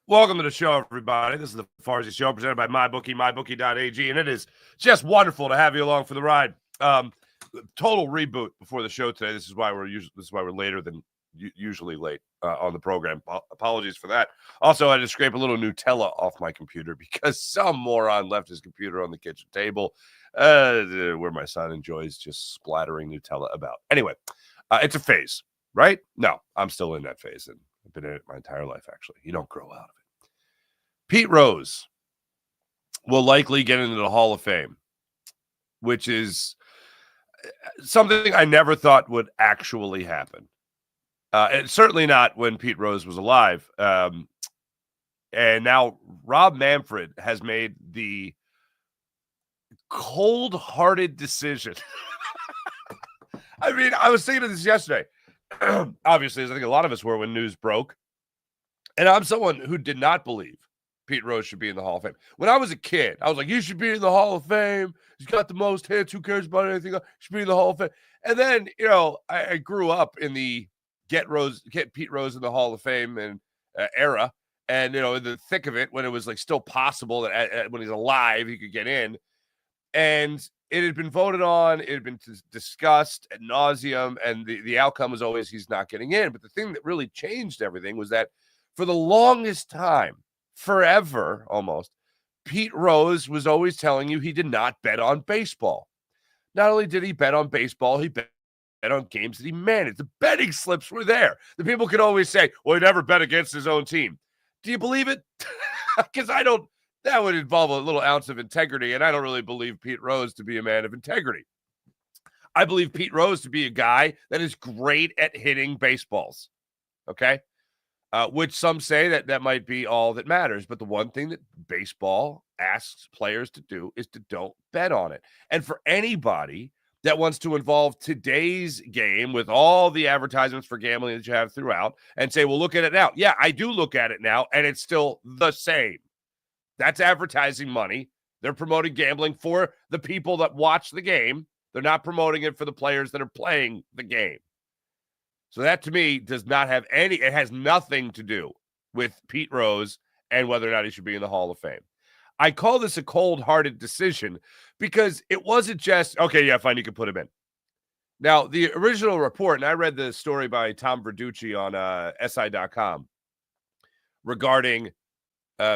Welcome to the show, everybody. This is the Farsi Show presented by MyBookie, MyBookie.ag, and it is just wonderful to have you along for the ride. Total reboot before the show today. This is why we're later than usually late on the program. Apologies for that. Also, I had to scrape a little Nutella off my computer because some moron left his computer on the kitchen table, where my son enjoys just splattering Nutella about. Anyway, it's a phase, right? No, I'm still in that phase, and I've been in it my entire life. Actually, you don't grow out of it. Pete Rose will likely get into the Hall of Fame, which is something I never thought would actually happen. And certainly not when Pete Rose was alive. And now Rob Manfred has made the cold-hearted decision. I mean, I was thinking of this yesterday. Obviously, as I think a lot of us were when news broke. And I'm someone who did not believe Pete Rose should be in the Hall of Fame. When I was a kid, I was like, you should be in the Hall of Fame. He's got the most hits. Who cares about anything else? He should be in the Hall of Fame. And then, I grew up in the get Pete Rose in the Hall of Fame and era. And, in the thick of it, when it was like still possible that when he's alive, he could get in. And it had been voted on. It had been discussed ad nauseum. And the outcome was always he's not getting in. But the thing that really changed everything was that for the longest time, forever almost, Pete Rose was always telling you he did not bet on baseball. Not only did he bet on baseball, he bet on games that he managed. The betting slips were there. The people could always say, well, he never bet against his own team. Do you believe it? Because that would involve a little ounce of integrity, and I don't really believe Pete Rose to be a man of integrity. I believe Pete Rose to be a guy that is great at hitting baseballs, okay? Which some say that might be all that matters. But the one thing that baseball asks players to do is to don't bet on it. And for anybody that wants to involve today's game with all the advertisements for gambling that you have throughout and say, well, look at it now. Yeah, I do look at it now, and it's still the same. That's advertising money. They're promoting gambling for the people that watch the game. They're not promoting it for the players that are playing the game. So that, to me, does not have it has nothing to do with Pete Rose and whether or not he should be in the Hall of Fame. I call this a cold-hearted decision because it wasn't just, okay, yeah, fine, you can put him in. Now, the original report, and I read the story by Tom Verducci on SI.com regarding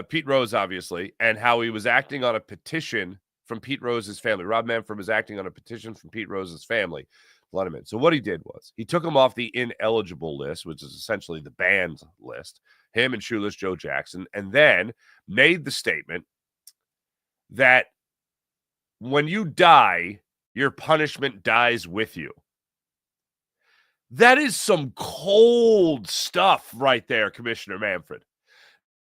Pete Rose, obviously, and how he was acting on a petition from Pete Rose's family. Rob Manfred was acting on a petition from Pete Rose's family. Let him in. So what he did was he took him off the ineligible list, which is essentially the banned list, him and Shoeless Joe Jackson, and then made the statement that when you die, your punishment dies with you. That is some cold stuff right there, Commissioner Manfred.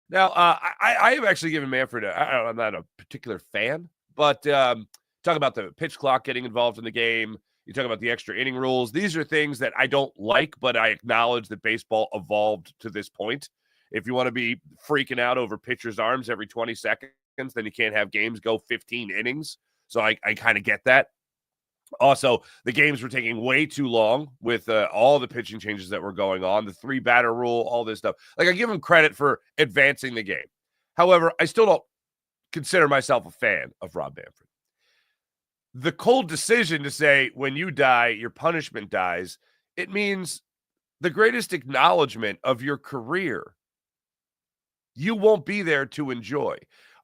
Now, I have actually given Manfred, I'm not a particular fan, but talk about the pitch clock getting involved in the game. You talk about the extra inning rules. These are things that I don't like, but I acknowledge that baseball evolved to this point. If you want to be freaking out over pitchers' arms every 20 seconds, then you can't have games go 15 innings. So I kind of get that. Also, the games were taking way too long with all the pitching changes that were going on, the 3-batter rule, all this stuff. Like, I give him credit for advancing the game. However, I still don't consider myself a fan of Rob Manfred. The cold decision to say, when you die, your punishment dies, it means the greatest acknowledgement of your career. You won't be there to enjoy.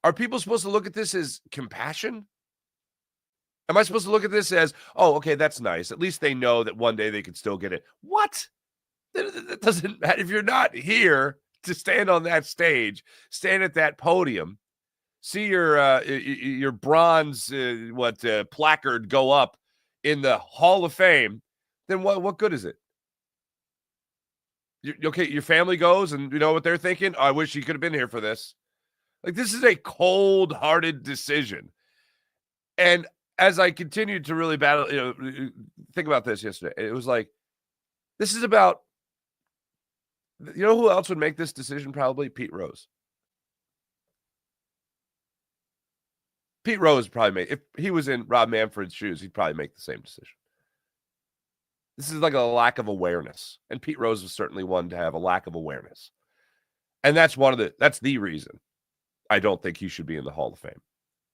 Are people supposed to look at this as compassion? Am I supposed to look at this as, oh, okay, that's nice. At least they know that one day they could still get it. What? That doesn't matter. If you're not here to stand on that stage, stand at that podium, see your bronze placard go up in the Hall of Fame, then what good is it? Your family goes, and you know what they're thinking? Oh, I wish you could have been here for this. Like, this is a cold-hearted decision. And as I continued to really battle, think about this yesterday. It was like, this is about, who else would make this decision? Probably Pete Rose. Pete Rose probably if he was in Rob Manfred's shoes, he'd probably make the same decision. This is like a lack of awareness. And Pete Rose was certainly one to have a lack of awareness. And that's the reason I don't think he should be in the Hall of Fame.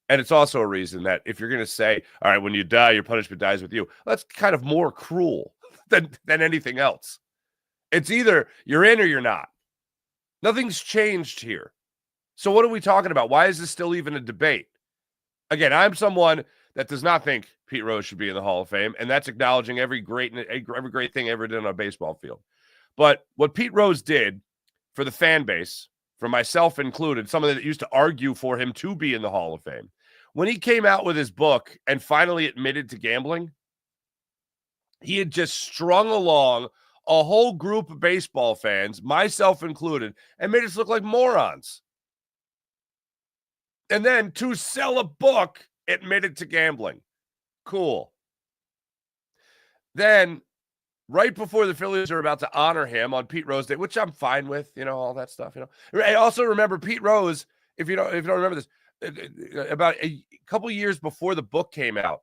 And it's also a reason that if you're going to say, all right, when you die, your punishment dies with you, that's kind of more cruel than anything else. It's either you're in or you're not. Nothing's changed here. So what are we talking about? Why is this still even a debate? Again, I'm someone that does not think Pete Rose should be in the Hall of Fame, and that's acknowledging every great thing ever done on a baseball field. But what Pete Rose did for the fan base, for myself included, someone that used to argue for him to be in the Hall of Fame, when he came out with his book and finally admitted to gambling, he had just strung along a whole group of baseball fans, myself included, and made us look like morons. And then to sell a book, admitted to gambling. Cool. Then, right before the Phillies are about to honor him on Pete Rose Day, which I'm fine with, all that stuff, I also remember Pete Rose, if you don't remember this, about a couple years before the book came out,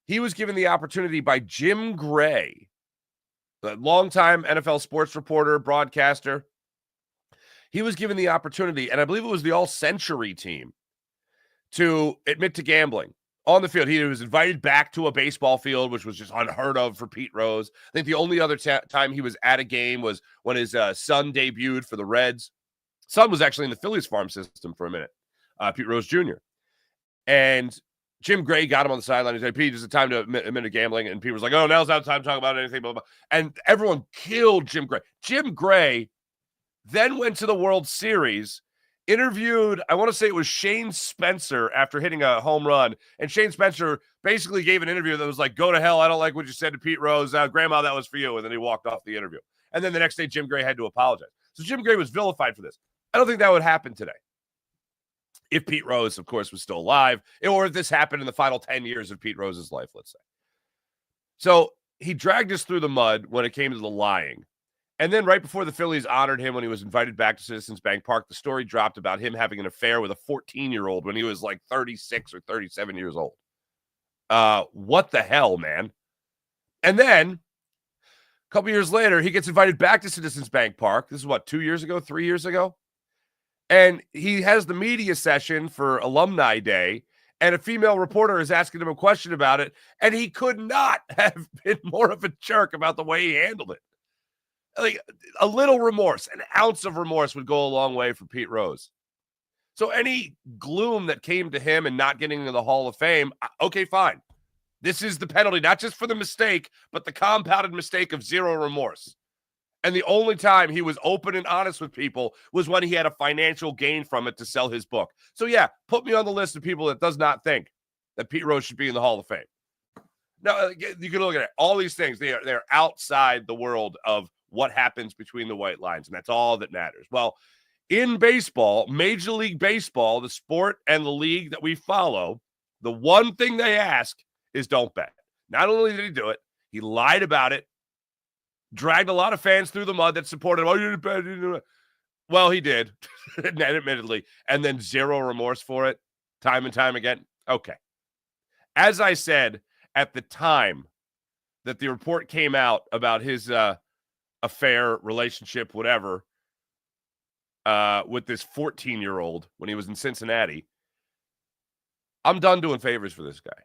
he was given the opportunity by Jim Gray, the longtime NFL sports reporter, broadcaster. He was given the opportunity, and I believe it was the All-Century team, to admit to gambling on the field. He was invited back to a baseball field, which was just unheard of for Pete Rose. I think the only other time he was at a game was when his son debuted for the Reds. Son was actually in the Phillies farm system for a minute, Pete Rose Jr. And Jim Gray got him on the sideline. He said, Pete, it's time to admit to gambling. And Pete was like, oh, now's not the time to talk about anything, blah, blah, blah. And everyone killed Jim Gray. Jim Gray then went to the World Series, interviewed, I want to say it was Shane Spencer after hitting a home run. And Shane Spencer basically gave an interview that was like, go to hell. I don't like what you said to Pete Rose. Grandma, that was for you. And then he walked off the interview. And then the next day, Jim Gray had to apologize. So Jim Gray was vilified for this. I don't think that would happen today. If Pete Rose, of course, was still alive, or if this happened in the final 10 years of Pete Rose's life, let's say. So he dragged us through the mud when it came to the lying. And then right before the Phillies honored him when he was invited back to Citizens Bank Park, the story dropped about him having an affair with a 14-year-old when he was like 36 or 37 years old. What the hell, man? And then a couple years later, he gets invited back to Citizens Bank Park. This is what, 2 years ago, 3 years ago? And he has the media session for Alumni Day, and a female reporter is asking him a question about it, and he could not have been more of a jerk about the way he handled it. Like, a little remorse, an ounce of remorse would go a long way for Pete Rose. So any gloom that came to him and not getting into the Hall of Fame, okay, fine. This is the penalty, not just for the mistake, but the compounded mistake of zero remorse. And the only time he was open and honest with people was when he had a financial gain from it to sell his book. So, yeah, put me on the list of people that does not think that Pete Rose should be in the Hall of Fame. Now, you can look at it. All these things, they're outside the world of what happens between the white lines, and that's all that matters. Well, in baseball, Major League Baseball, the sport and the league that we follow, the one thing they ask is don't bet. Not only did he do it, he lied about it, dragged a lot of fans through the mud that supported him. Oh, you didn't bet. Well, he did, admittedly, and then zero remorse for it, time and time again. Okay. As I said, at the time that the report came out about his affair, relationship, whatever, with this 14-year-old when he was in Cincinnati, I'm done doing favors for this guy.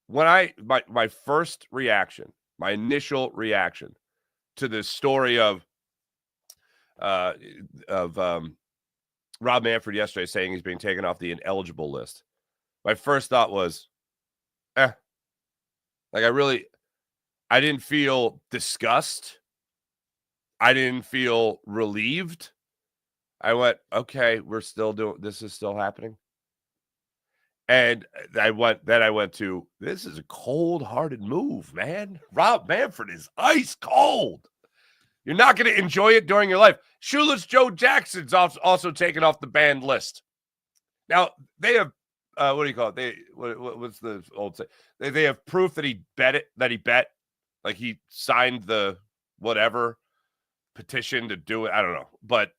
When my first reaction, my initial reaction to this story of Rob Manfred yesterday saying he's being taken off the ineligible list, my first thought was, like I didn't feel disgust. I didn't feel relieved. I went, okay, this is still happening. And I went to, this is a cold-hearted move, man. Rob Manfred is ice cold. You're not going to enjoy it during your life. Shoeless Joe Jackson's also taken off the banned list. Now, they have, what do you call it? What's the old say? They have proof that he bet. Like he signed the whatever petition to do it. I don't know. But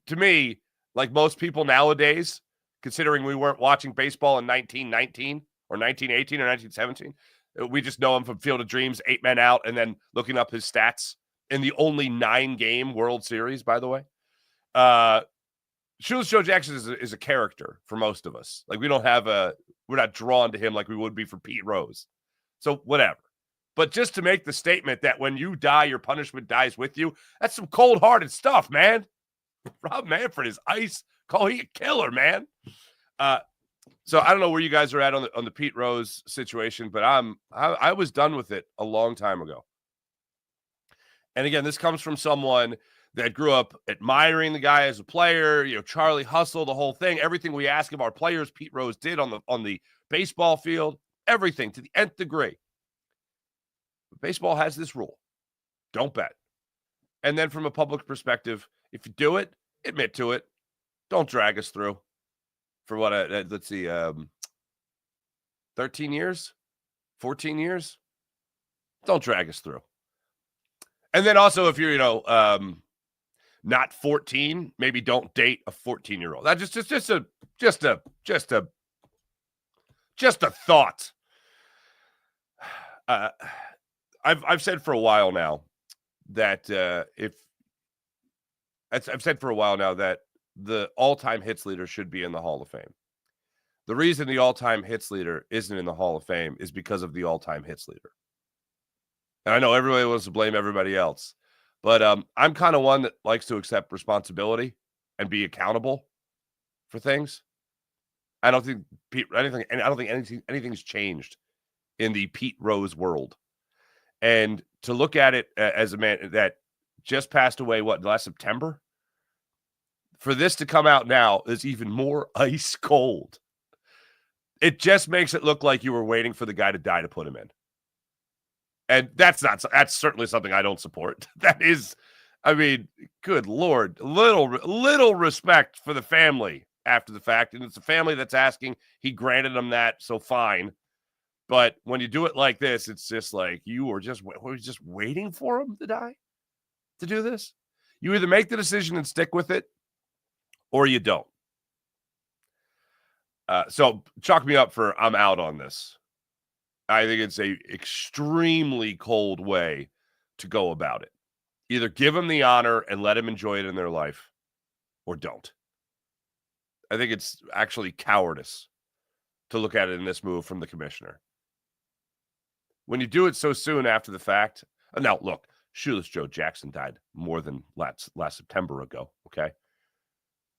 to me, like most people nowadays, considering we weren't watching baseball in 1919 or 1918 or 1917, we just know him from Field of Dreams, 8 Men Out, and then looking up his stats in the only 9-game World Series, by the way. Shoeless Joe Jackson is a character for most of us. Like, we're not drawn to him like we would be for Pete Rose. So whatever. But just to make the statement that when you die, your punishment dies with you, that's some cold-hearted stuff, man. Rob Manfred is ice. He a killer, man. So I don't know where you guys are at on the Pete Rose situation, but I was done with it a long time ago. And again, this comes from someone that grew up admiring the guy as a player, Charlie Hustle, the whole thing, everything we ask of our players, Pete Rose did on the baseball field, everything to the nth degree. But baseball has this rule: don't bet. And then from a public perspective, if you do it, admit to it. Don't drag us through for what, let's see, 13 years, 14 years. Don't drag us through. And then also, if you're, not 14, maybe don't date a 14-year-old. That's just a thought. I've said for a while now that I've said for a while now that the all-time hits leader should be in the Hall of Fame. The reason the all-time hits leader isn't in the Hall of Fame is because of the all-time hits leader. And I know everybody wants to blame everybody else, but I'm kind of one that likes to accept responsibility and be accountable for things. I don't think anything's changed in the Pete Rose world. And to look at it as a man that just passed away, last September? For this to come out now is even more ice cold. It just makes it look like you were waiting for the guy to die to put him in. And that's certainly something I don't support. That is, good Lord, little respect for the family after the fact. And it's a family that's asking. He granted them that, so fine. But when you do it like this, it's just like you were just waiting for him to die to do this. You either make the decision and stick with it, or you don't. So chalk me up for I'm out on this. I think it's a extremely cold way to go about it. Either give them the honor and let them enjoy it in their life, or don't. I think it's actually cowardice to look at it in this move from the commissioner. When you do it so soon after the fact, now look, Shoeless Joe Jackson died more than last September ago, okay?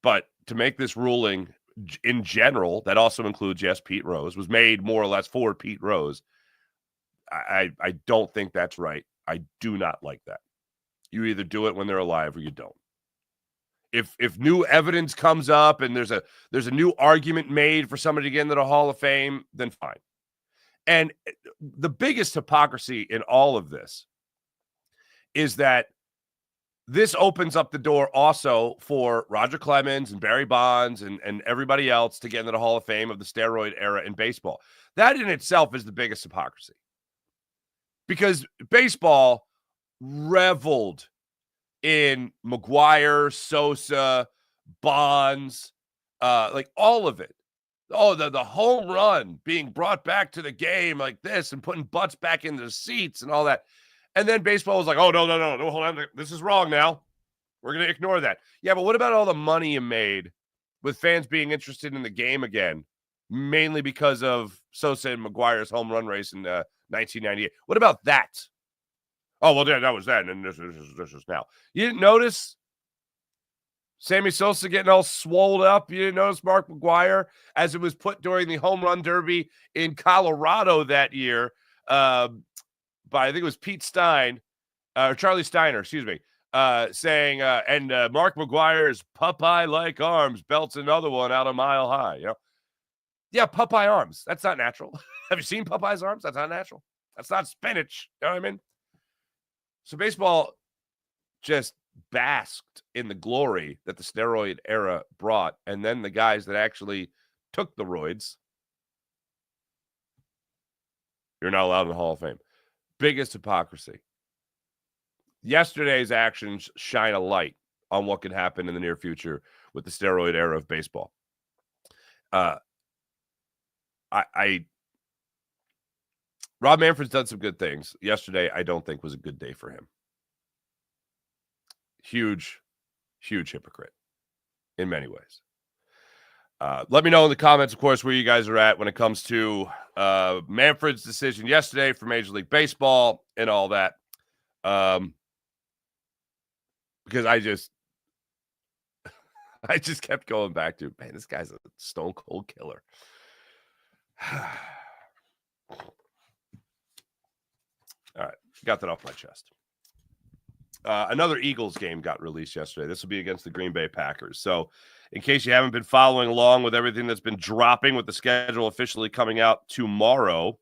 But to make this ruling in general, that also includes, yes, Pete Rose, was made more or less for Pete Rose. I don't think that's right. I do not like that. You either do it when they're alive or you don't. If new evidence comes up and there's a new argument made for somebody to get into the Hall of Fame, then fine. And the biggest hypocrisy in all of this is that this opens up the door also for Roger Clemens and Barry Bonds and everybody else to get into the Hall of Fame of the steroid era in baseball. That in itself is the biggest hypocrisy. Because baseball reveled in McGwire, Sosa, Bonds, like all of it. Oh, the home run being brought back to the game like this and putting butts back into the seats and all that. And then baseball was like, oh, no, hold on. This is wrong now. We're going to ignore that. Yeah, but what about all the money you made with fans being interested in the game again, mainly because of Sosa and McGwire's home run race in 1998? What about that? Oh, well, yeah, that was then, and this is now. You didn't notice Sammy Sosa getting all swolled up? You didn't notice Mark McGwire as it was put during the home run derby in Colorado that year by, I think it was Pete Stein, or Charlie Steiner, excuse me, saying, and Mark McGwire's Popeye-like arms belts another one out a mile high. Yeah, Popeye arms. That's not natural. Have you seen Popeye's arms? That's not natural. That's not spinach. You know what I mean? So baseball just basked in the glory that the steroid era brought. And then the guys that actually took the roids, you're not allowed in the Hall of Fame. Biggest hypocrisy. Yesterday's actions shine a light on what could happen in the near future with the steroid era of baseball. Rob Manfred's done some good things. Yesterday, I don't think was a good day for him. Huge, huge hypocrite in many ways. Let me know in the comments, of course, where you guys are at when it comes to Manfred's decision yesterday for Major League Baseball and all that. Because I just kept going back to, man, this guy's a stone cold killer. All right, got that off my chest. Another Eagles game got released yesterday. This will be against the Green Bay Packers. So in case you haven't been following along with everything that's been dropping with the schedule officially coming out tomorrow,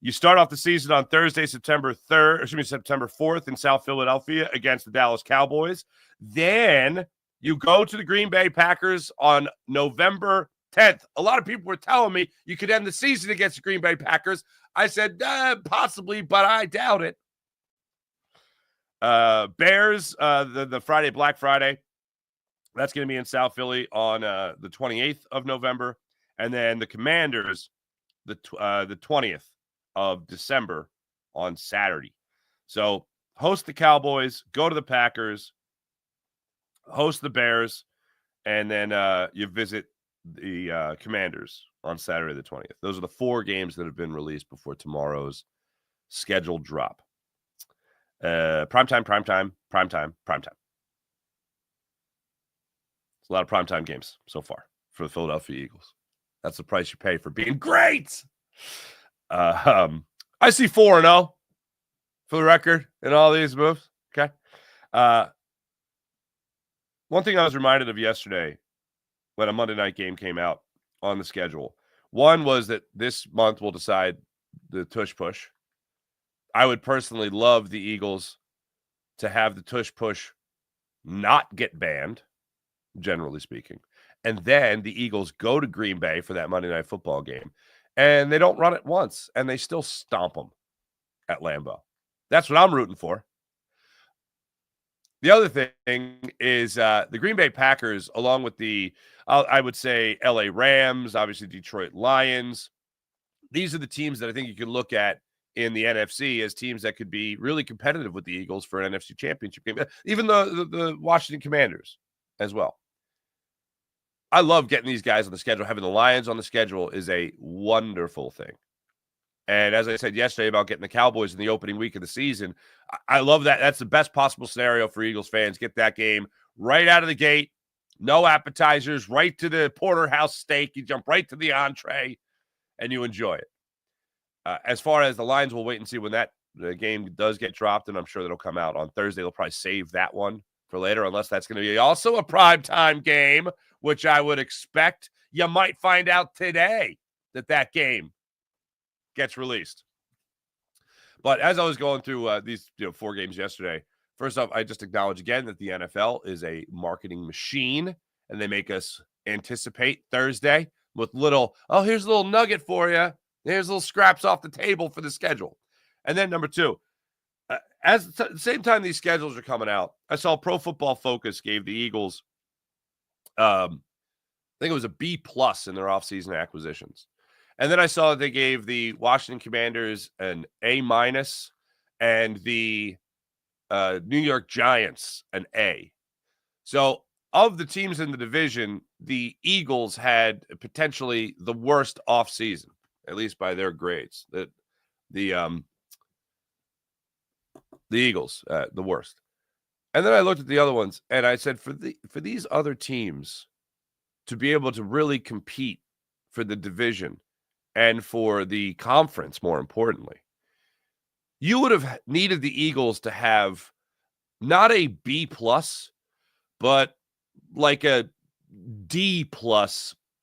you start off the season on Thursday, September 4th in South Philadelphia against the Dallas Cowboys. Then you go to the Green Bay Packers on November 10th. A lot of people were telling me you could end the season against the Green Bay Packers. I said, possibly, but I doubt it. Bears, the Friday, Black Friday, that's going to be in South Philly on the 28th of November. And then the Commanders, the 20th of December on Saturday. So host the Cowboys, go to the Packers, host the Bears, and then you visit the Commanders on Saturday the 20th. Those are the 4 games that have been released before tomorrow's scheduled drop. Primetime. It's a lot of primetime games so far for the Philadelphia Eagles. That's the price you pay for being great. I see 4-0 for the record in all these moves. Okay. One thing I was reminded of yesterday when a Monday night game came out on the schedule. One was that this month we'll decide the tush push. I would personally love the Eagles to have the tush push not get banned, generally speaking. And then the Eagles go to Green Bay for that Monday Night Football game, and they don't run it once, and they still stomp them at Lambeau. That's what I'm rooting for. The other thing is the Green Bay Packers, along with the, I would say, LA Rams, obviously Detroit Lions. These are the teams that I think you can look at in the NFC as teams that could be really competitive with the Eagles for an NFC championship game. Even the Washington Commanders as well. I love getting these guys on the schedule. Having the Lions on the schedule is a wonderful thing. And as I said yesterday about getting the Cowboys in the opening week of the season, I love that. That's the best possible scenario for Eagles fans. Get that game right out of the gate. No appetizers, right to the porterhouse steak. You jump right to the entree, and you enjoy it. As far as the Lions, we'll wait and see when that the game does get dropped, and I'm sure that'll come out on Thursday. They'll probably save that one for later, unless that's going to be also a primetime game, which I would expect. You might find out today that game gets released. But as I was going through these 4 games yesterday, first off, I just acknowledge again that the NFL is a marketing machine, and they make us anticipate Thursday with here's a little nugget for you. Here's little scraps off the table for the schedule. And then number 2, at the same time these schedules are coming out, I saw Pro Football Focus gave the Eagles, I think it was a B+ in their offseason acquisitions. And then I saw that they gave the Washington Commanders an A- and the New York Giants an A. So of the teams in the division, the Eagles had potentially the worst offseason, at least by their grades. The Eagles, the worst. And then I looked at the other ones, and I said, for these other teams to be able to really compete for the division and for the conference, more importantly, you would have needed the Eagles to have not a B+, but like a D+,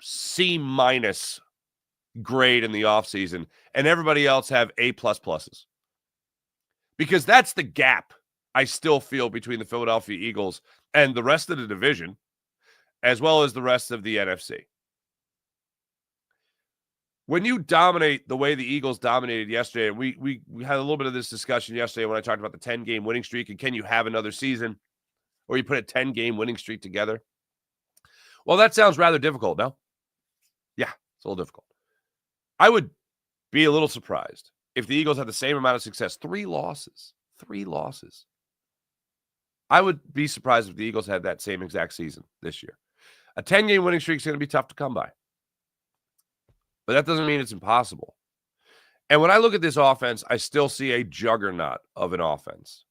C- grade in the offseason, and everybody else have A++. Because that's the gap I still feel between the Philadelphia Eagles and the rest of the division, as well as the rest of the NFC. When you dominate the way the Eagles dominated yesterday, and we had a little bit of this discussion yesterday when I talked about the 10-game winning streak, and can you have another season where you put a 10-game winning streak together? Well, that sounds rather difficult, no? Yeah, it's a little difficult. I would be a little surprised if the Eagles had the same amount of success. 3 losses. I would be surprised if the Eagles had that same exact season this year. A 10-game winning streak is going to be tough to come by. But that doesn't mean it's impossible. And when I look at this offense, I still see a juggernaut of an offense.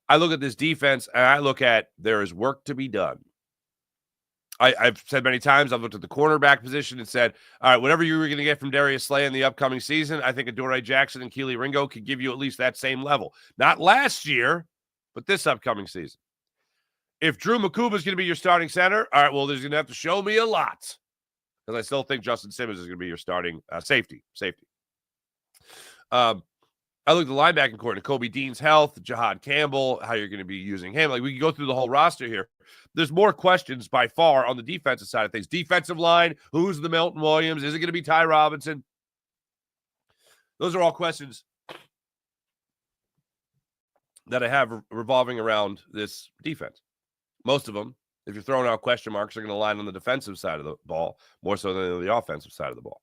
I look at this defense, and I look at there is work to be done. I've said many times, I've looked at the cornerback position and said, all right, whatever you were going to get from Darius Slay in the upcoming season, I think Adoree Jackson and Keely Ringo could give you at least that same level. Not last year, but this upcoming season. If Drew Makuba is going to be your starting center, all right, well, there's going to have to show me a lot. Because I still think Justin Simmons is going to be your starting safety. I look at the linebacking court, Kobe Dean's health, Jahad Campbell, how you're going to be using him. Like, we can go through the whole roster here. There's more questions by far on the defensive side of things. Defensive line, who's the Milton Williams? Is it going to be Ty Robinson? Those are all questions that I have revolving around this defense. Most of them, if you're throwing out question marks, are going to line on the defensive side of the ball more so than the offensive side of the ball.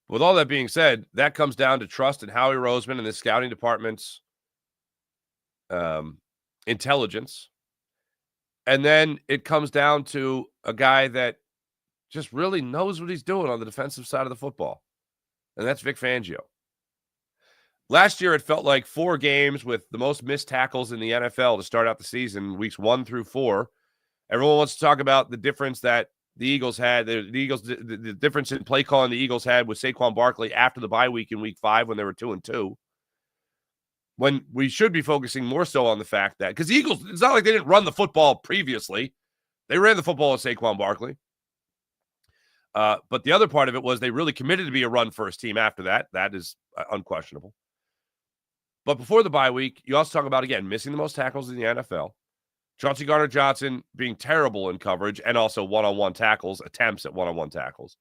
With all that being said, that comes down to trust in Howie Roseman and the scouting department's intelligence. And then it comes down to a guy that just really knows what he's doing on the defensive side of the football. And that's Vic Fangio. Last year, it felt like 4 games with the most missed tackles in the NFL to start out the season, weeks 1 through 4. Everyone wants to talk about the difference that the Eagles had, the difference in play calling the Eagles had with Saquon Barkley after the bye week in week 5 when they were 2-2. When we should be focusing more so on the fact that, because the Eagles, it's not like they didn't run the football previously. They ran the football with Saquon Barkley. But the other part of it was they really committed to be a run-first team after that. That is unquestionable. But before the bye week, you also talk about, again, missing the most tackles in the NFL. Chauncey Gardner-Johnson being terrible in coverage and also one-on-one tackles, attempts at one-on-one tackles.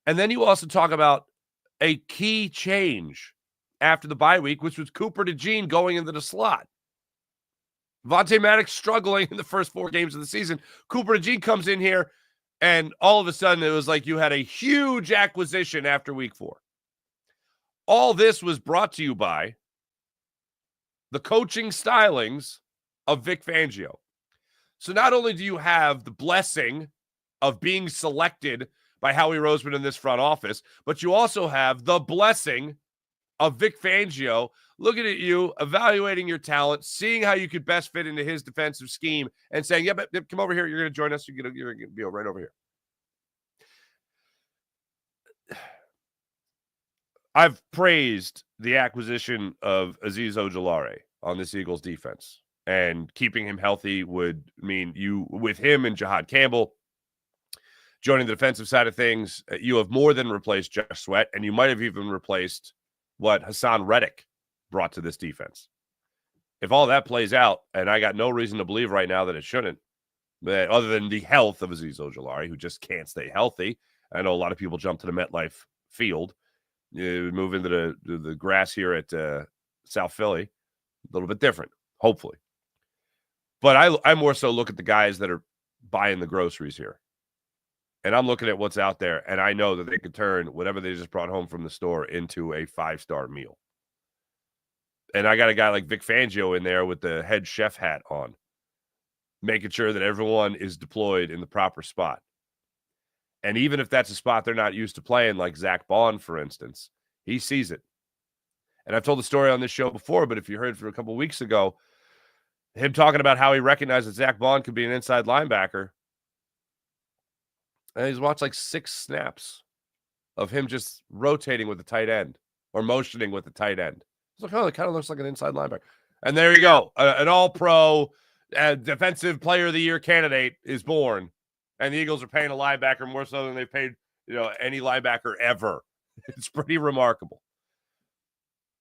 And then you also talk about a key change after the bye week, which was Cooper DeJean going into the slot. Vontae Maddox struggling in the first 4 games of the season. Cooper DeJean comes in here, and all of a sudden it was like you had a huge acquisition after week 4. All this was brought to you by the coaching stylings of Vic Fangio. So not only do you have the blessing of being selected by Howie Roseman in this front office, but you also have the blessing of Vic Fangio looking at you, evaluating your talent, seeing how you could best fit into his defensive scheme, and saying, yeah, but come over here. You're going to join us. You're going to be right over here. I've praised the acquisition of Azeez Ojulari on this Eagles defense. And keeping him healthy would mean you, with him and Jahad Campbell joining the defensive side of things, you have more than replaced Josh Sweat, and you might have even replaced what Hassan Reddick brought to this defense. If all that plays out, and I got no reason to believe right now that it shouldn't, but other than the health of Azeez Ojulari, who just can't stay healthy. I know a lot of people jump to the MetLife field, move into the grass here at South Philly, a little bit different, hopefully. But I more so look at the guys that are buying the groceries here. And I'm looking at what's out there, and I know that they could turn whatever they just brought home from the store into a 5-star meal. And I got a guy like Vic Fangio in there with the head chef hat on, making sure that everyone is deployed in the proper spot. And even if that's a spot they're not used to playing, like Zach Bond, for instance, he sees it. And I've told the story on this show before, but if you heard for a couple of weeks ago, him talking about how he recognized that Zach Bond could be an inside linebacker. And he's watched like 6 snaps of him just rotating with the tight end or motioning with the tight end. It's like, oh, it kind of looks like an inside linebacker. And there you go. An all-pro defensive player of the year candidate is born. And the Eagles are paying a linebacker more so than they've paid, any linebacker ever. It's pretty remarkable.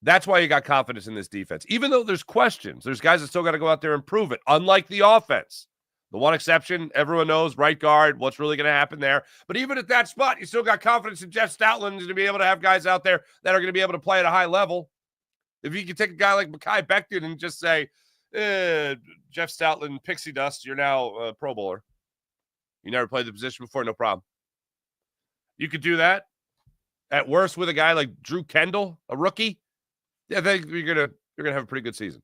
That's why you got confidence in this defense. Even though there's questions, there's guys that still got to go out there and prove it, unlike the offense. The one exception, everyone knows, right guard, what's really going to happen there. But even at that spot, you still got confidence in Jeff Stoutland to be able to have guys out there that are going to be able to play at a high level. If you can take a guy like Mekhi Becton and just say, Jeff Stoutland, pixie dust, you're now a Pro Bowler. You never played the position before, no problem. You could do that. At worst, with a guy like Drew Kendall, a rookie, I think you're gonna have a pretty good season.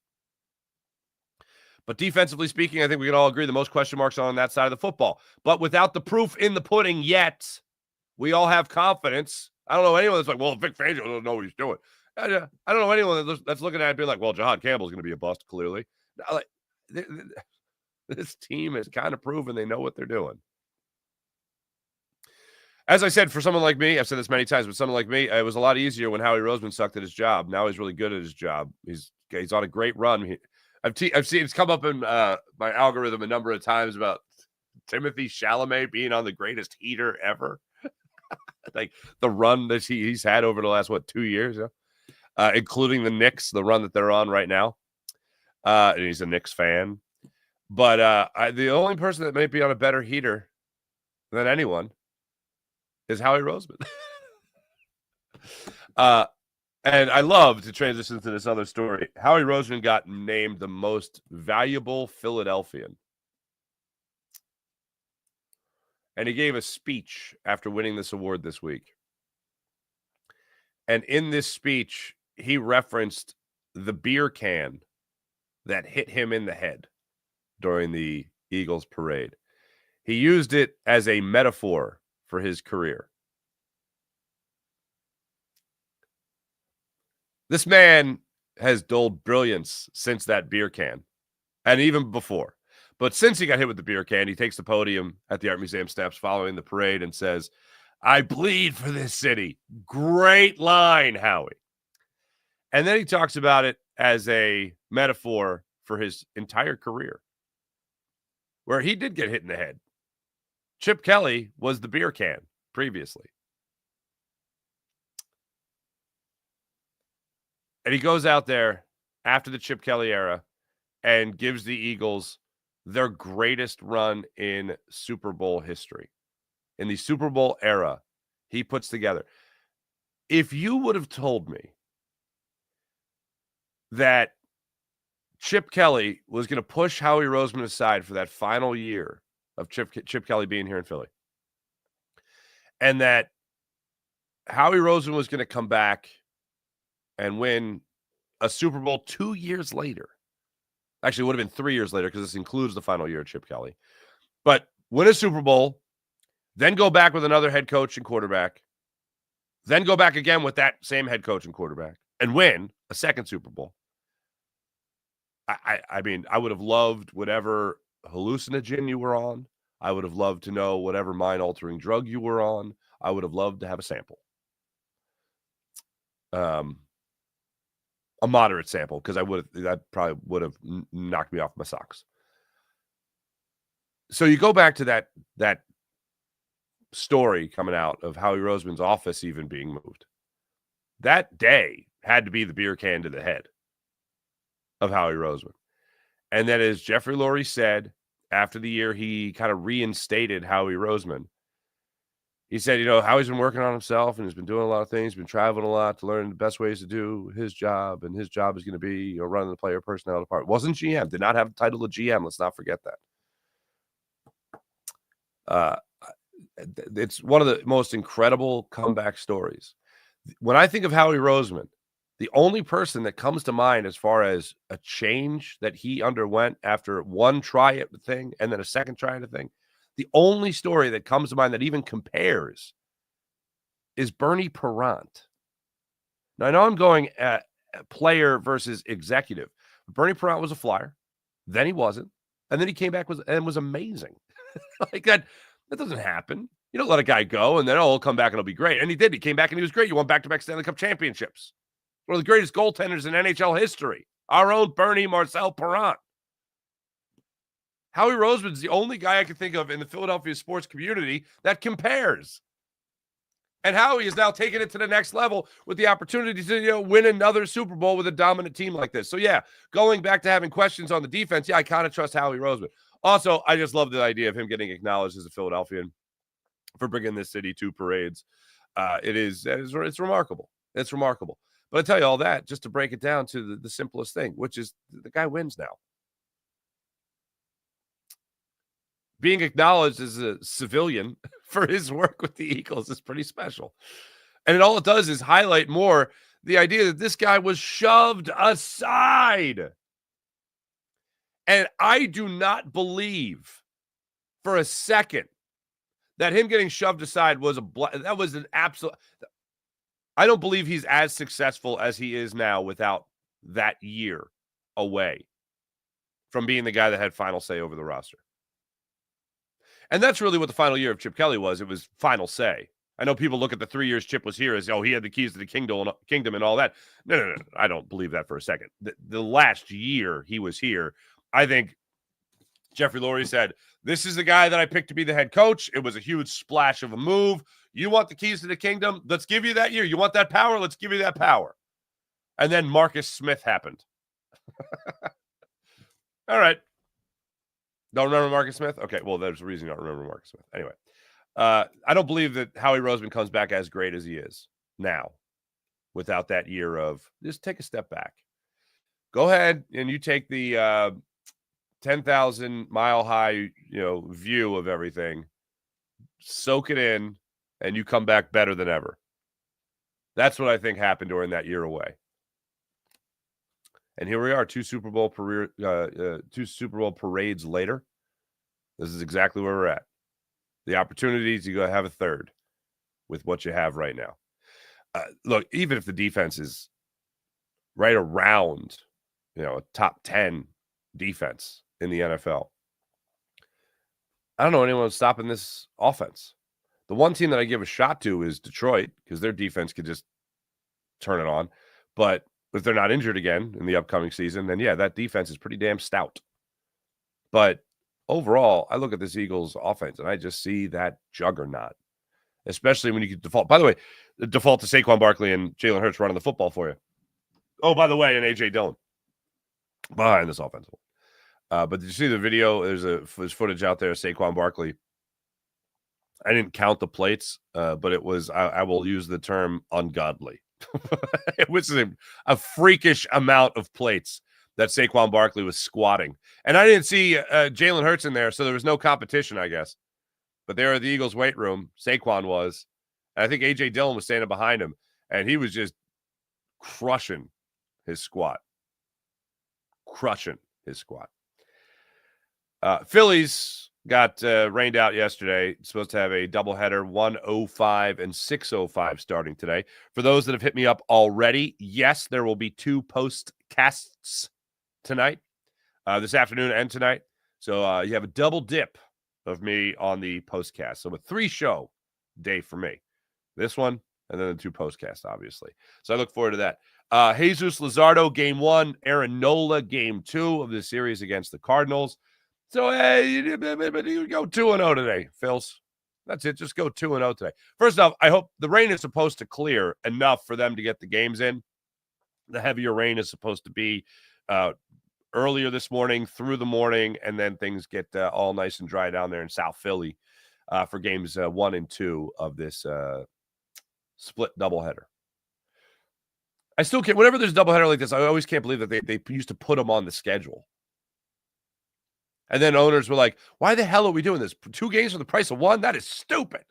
But defensively speaking, I think we can all agree the most question marks are on that side of the football. But without the proof in the pudding yet, we all have confidence. I don't know anyone that's like, well, Vic Fangio doesn't know what he's doing. I don't know anyone that's looking at it being like, well, Jahad Campbell's going to be a bust, clearly. Like, this team has kind of proven they know what they're doing. As I said, for someone like me, I've said this many times, but someone like me, it was a lot easier when Howie Roseman sucked at his job. Now he's really good at his job. He's on a great run. I've seen it's come up in my algorithm a number of times about Timothy Chalamet being on the greatest heater ever. Like the run that he's had over the last, 2 years, including the Knicks, the run that they're on right now. And he's a Knicks fan. But the only person that might be on a better heater than anyone is Howie Roseman. And I love to transition to this other story. Howie Roseman got named the most valuable Philadelphian. And he gave a speech after winning this award this week. And in this speech, he referenced the beer can that hit him in the head during the Eagles parade. He used it as a metaphor for his career. This man has dulled brilliance since that beer can, and even before. But since he got hit with the beer can, he takes the podium at the Art Museum steps following the parade and says, "I bleed for this city." Great line, Howie. And then he talks about it as a metaphor for his entire career, where he did get hit in the head. Chip Kelly was the beer can previously. And he goes out there after the Chip Kelly era and gives the Eagles their greatest run in Super Bowl history. In the Super Bowl era, he puts together. If you would have told me that Chip Kelly was going to push Howie Roseman aside for that final year of Chip Kelly being here in Philly, and that Howie Roseman was going to come back and win a Super Bowl 2 years later. Actually, it would have been 3 years later because this includes the final year of Chip Kelly. But win a Super Bowl, then go back with another head coach and quarterback, then go back again with that same head coach and quarterback, and win a second Super Bowl. I mean, I would have loved whatever hallucinogen you were on. I would have loved to know whatever mind-altering drug you were on. I would have loved to have a sample. A moderate sample, because that probably would have knocked me off my socks. So you go back to that story coming out of Howie Roseman's office even being moved. That day had to be the beer can to the head of Howie Roseman. And then, as Jeffrey Lurie said, after the year he kind of reinstated Howie Roseman, he said, Howie's been working on himself and he's been doing a lot of things, been traveling a lot to learn the best ways to do his job. And his job is going to be, running the player personnel department. Wasn't GM, did not have the title of GM. Let's not forget that. It's one of the most incredible comeback stories. When I think of Howie Roseman, the only person that comes to mind as far as a change that he underwent after one try at the thing and then a second try at the thing, the only story that comes to mind that even compares is Bernie Perrant. Now, I know I'm going at player versus executive. Bernie Perrant was a Flyer. Then he wasn't. And then he came back and was amazing. Like that doesn't happen. You don't let a guy go and then, he'll come back and it'll be great. And he did. He came back and he was great. He won back-to-back Stanley Cup championships. One of the greatest goaltenders in NHL history. Our own Bernie Marcel Perrant. Howie Roseman's the only guy I can think of in the Philadelphia sports community that compares. And Howie is now taking it to the next level with the opportunity to win another Super Bowl with a dominant team like this. So, yeah, going back to having questions on the defense, I kind of trust Howie Roseman. Also, I just love the idea of him getting acknowledged as a Philadelphian for bringing this city to parades. It's remarkable. It's remarkable. But I tell you all that just to break it down to the simplest thing, which is the guy wins now. Being acknowledged as a civilian for his work with the Eagles is pretty special. And all it does is highlight more the idea that this guy was shoved aside. And I do not believe for a second that him getting shoved aside was that was an absolute. I don't believe he's as successful as he is now without that year away from being the guy that had final say over the roster. And that's really what the final year of Chip Kelly was. It was final say. I know people look at the 3 years Chip was here as, oh, he had the keys to the kingdom and all that. No. I don't believe that for a second. The last year he was here, I think Jeffrey Lurie said, this is the guy that I picked to be the head coach. It was a huge splash of a move. You want the keys to the kingdom? Let's give you that year. You want that power? Let's give you that power. And then Marcus Smith happened. All right. Don't remember Marcus Smith? Okay, well, there's a reason you don't remember Marcus Smith. Anyway, I don't believe that Howie Roseman comes back as great as he is now without that year of just take a step back. Go ahead and you take the 10,000 mile high, view of everything, soak it in, and you come back better than ever. That's what I think happened during that year away. And here we are, two Super Bowl parades later. This is exactly where we're at. The opportunity to go have a third with what you have right now. Look, even if the defense is right around, a top 10 defense in the NFL, I don't know anyone stopping this offense. The one team that I give a shot to is Detroit because their defense could just turn it on. But if they're not injured again in the upcoming season, then yeah, that defense is pretty damn stout. But overall, I look at this Eagles offense and I just see that juggernaut, especially when you can default. By the way, default to Saquon Barkley and Jalen Hurts running the football for you. Oh, by the way, and A.J. Dillon behind this offensive. But did you see the video? There's footage out there of Saquon Barkley. I didn't count the plates, but it was, I will use the term ungodly. It was a freakish amount of plates that Saquon Barkley was squatting. And I didn't see Jalen Hurts in there, so there was no competition, I guess. But there at the Eagles' weight room, Saquon was. And I think A.J. Dillon was standing behind him, and he was just crushing his squat. Phillies got rained out yesterday. It's supposed to have a doubleheader, 1:05 and 6:05 starting today. For those that have hit me up already, yes, there will be 2 postcasts tonight, this afternoon and tonight. So you have a double dip of me on the postcast. So a 3-show day for me. This one, and then the 2 postcasts, obviously. So I look forward to that. Jesus Luzardo, game 1. Aaron Nola, game 2 of the series against the Cardinals. So, you go 2-0 today, Phils. That's it. Just go 2-0 today. First off, I hope the rain is supposed to clear enough for them to get the games in. The heavier rain is supposed to be earlier this morning, through the morning, and then things get all nice and dry down there in South Philly for games 1 and 2 of this split doubleheader. I still can't, whenever there's a doubleheader like this, I always can't believe that they used to put them on the schedule. And then owners were like, why the hell are we doing this? 2 games for the price of 1? That is stupid.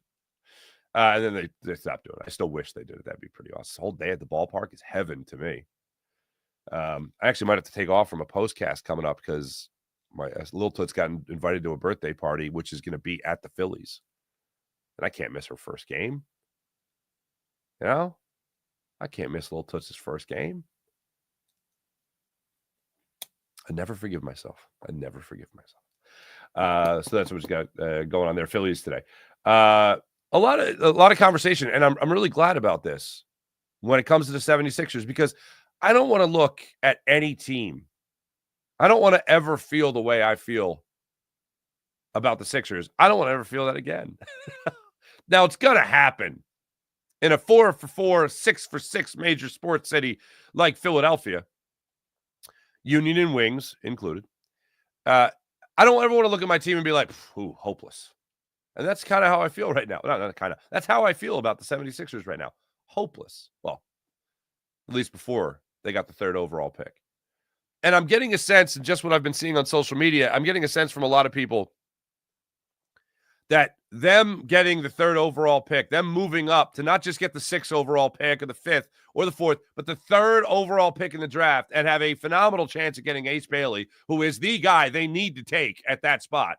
And then they stopped doing it. I still wish they did it. That'd be pretty awesome. This whole day at the ballpark is heaven to me. I actually might have to take off from a postcast coming up because my little toots got invited to a birthday party, which is going to be at the Phillies. And I can't miss her first game. I can't miss little toots' first game. I never forgive myself. So that's what's got going on there. Phillies today. A lot of conversation, and I'm really glad about this when it comes to the 76ers because I don't want to look at any team. I don't want to ever feel the way I feel about the Sixers. I don't want to ever feel that again. Now, it's going to happen in a 4-for-4, 6-for-6 major sports city like Philadelphia. Union and Wings included. I don't ever want to look at my team and be like, ooh, hopeless. And that's kind of how I feel right now. Not kind of. That's how I feel about the 76ers right now. Hopeless. Well, at least before they got the 3rd overall pick. And I'm getting a sense, and just what I've been seeing on social media, I'm getting a sense from a lot of people that them getting the 3rd overall pick, them moving up to not just get the 6th overall pick or the 5th or the 4th, but the 3rd overall pick in the draft and have a phenomenal chance of getting Ace Bailey, who is the guy they need to take at that spot.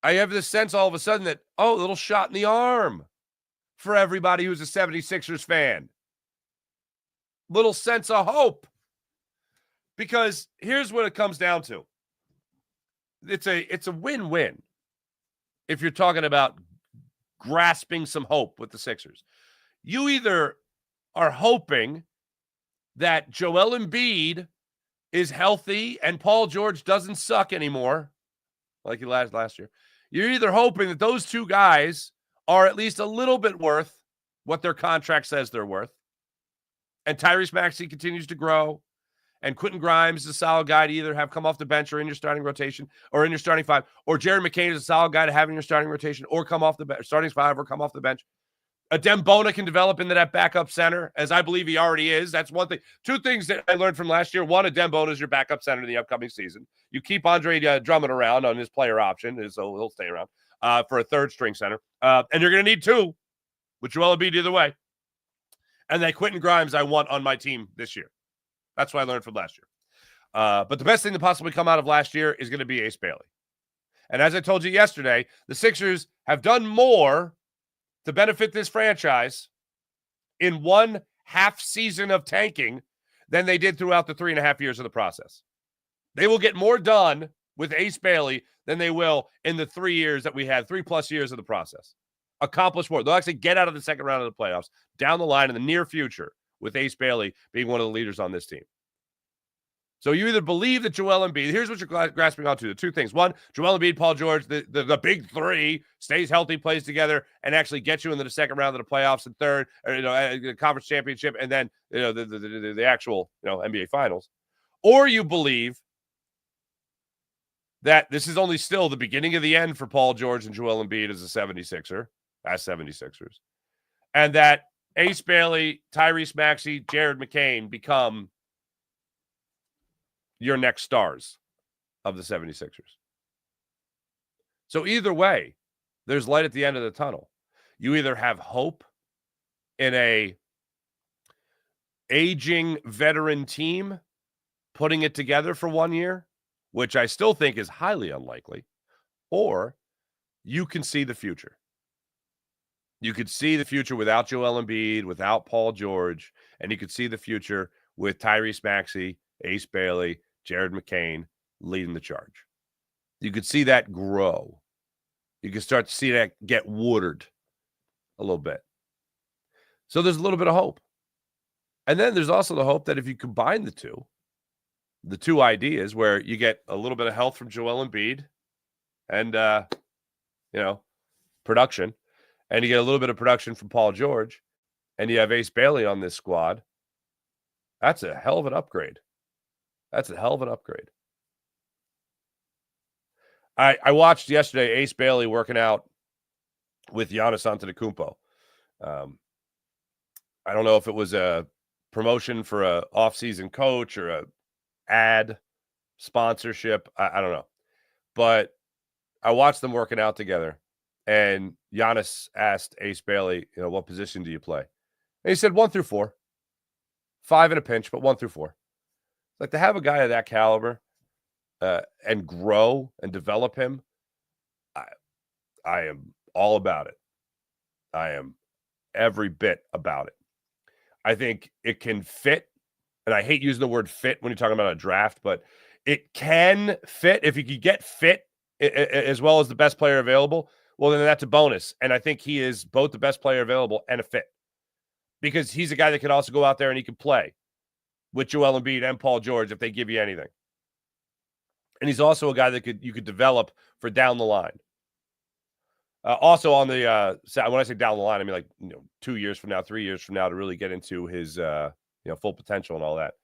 I have this sense all of a sudden that, a little shot in the arm for everybody who's a 76ers fan. Little sense of hope. Because here's what it comes down to. It's a win-win if you're talking about grasping some hope with the Sixers. You either are hoping that Joel Embiid is healthy and Paul George doesn't suck anymore like he last year. You're either hoping that those two guys are at least a little bit worth what their contract says they're worth, and Tyrese Maxey continues to grow, and Quentin Grimes is a solid guy to either have come off the bench or in your starting rotation or in your starting 5, or Jared McCain is a solid guy to have in your starting rotation or come off the bench, starting 5 or come off the bench. Adem Bona can develop into that backup center, as I believe he already is. That's one thing. 2 things that I learned from last year. One, Adem Bona is your backup center in the upcoming season. You keep Andre Drummond around on his player option, so he'll stay around for a 3rd string center. And you're going to need 2, with Joel Embiid either way. And then Quentin Grimes I want on my team this year. That's what I learned from last year. But the best thing to possibly come out of last year is going to be Ace Bailey. And as I told you yesterday, the Sixers have done more to benefit this franchise in 1 half season of tanking than they did throughout the 3.5 years of the process. They will get more done with Ace Bailey than they will in the 3 years that we had, 3+ years of the process. Accomplish more. They'll actually get out of the second round of the playoffs down the line in the near future with Ace Bailey being one of the leaders on this team. So you either believe that Joel Embiid, here's what you're grasping onto, the 2 things. 1, Joel Embiid, Paul George, the big 3, stays healthy, plays together, and actually gets you into the second round of the playoffs and 3rd, or, the conference championship, and then, the actual, NBA finals. Or you believe that this is only still the beginning of the end for Paul George and Joel Embiid as a 76er, as 76ers, and that Ace Bailey, Tyrese Maxey, Jared McCain become your next stars of the 76ers. So either way, there's light at the end of the tunnel. You either have hope in a aging veteran team putting it together for 1 year, which I still think is highly unlikely, or you can see the future. You could see the future without Joel Embiid, without Paul George, and you could see the future with Tyrese Maxey, Ace Bailey, Jared McCain leading the charge. You could see that grow. You could start to see that get watered a little bit. So there's a little bit of hope. And then there's also the hope that if you combine the two ideas where you get a little bit of health from Joel Embiid and, production, and you get a little bit of production from Paul George, and you have Ace Bailey on this squad, that's a hell of an upgrade. That's a hell of an upgrade. I watched yesterday Ace Bailey working out with Giannis Antetokounmpo. I don't know if it was a promotion for a off-season coach or a ad sponsorship. I don't know. But I watched them working out together, and Giannis asked Ace Bailey, what position do you play? And he said 1 through 4. 5 in a pinch, but 1 through 4. Like, to have a guy of that caliber and grow and develop him, I am all about it. I am every bit about it. I think it can fit, and I hate using the word fit when you're talking about a draft, but it can fit. If you could get fit as well as the best player available, well, then that's a bonus. And I think he is both the best player available and a fit, because he's a guy that can also go out there and he can play with Joel Embiid and Paul George if they give you anything. And he's also a guy that you could develop for down the line. Also on the when I say down the line, I mean 2 years from now, 3 years from now, to really get into his full potential and all that.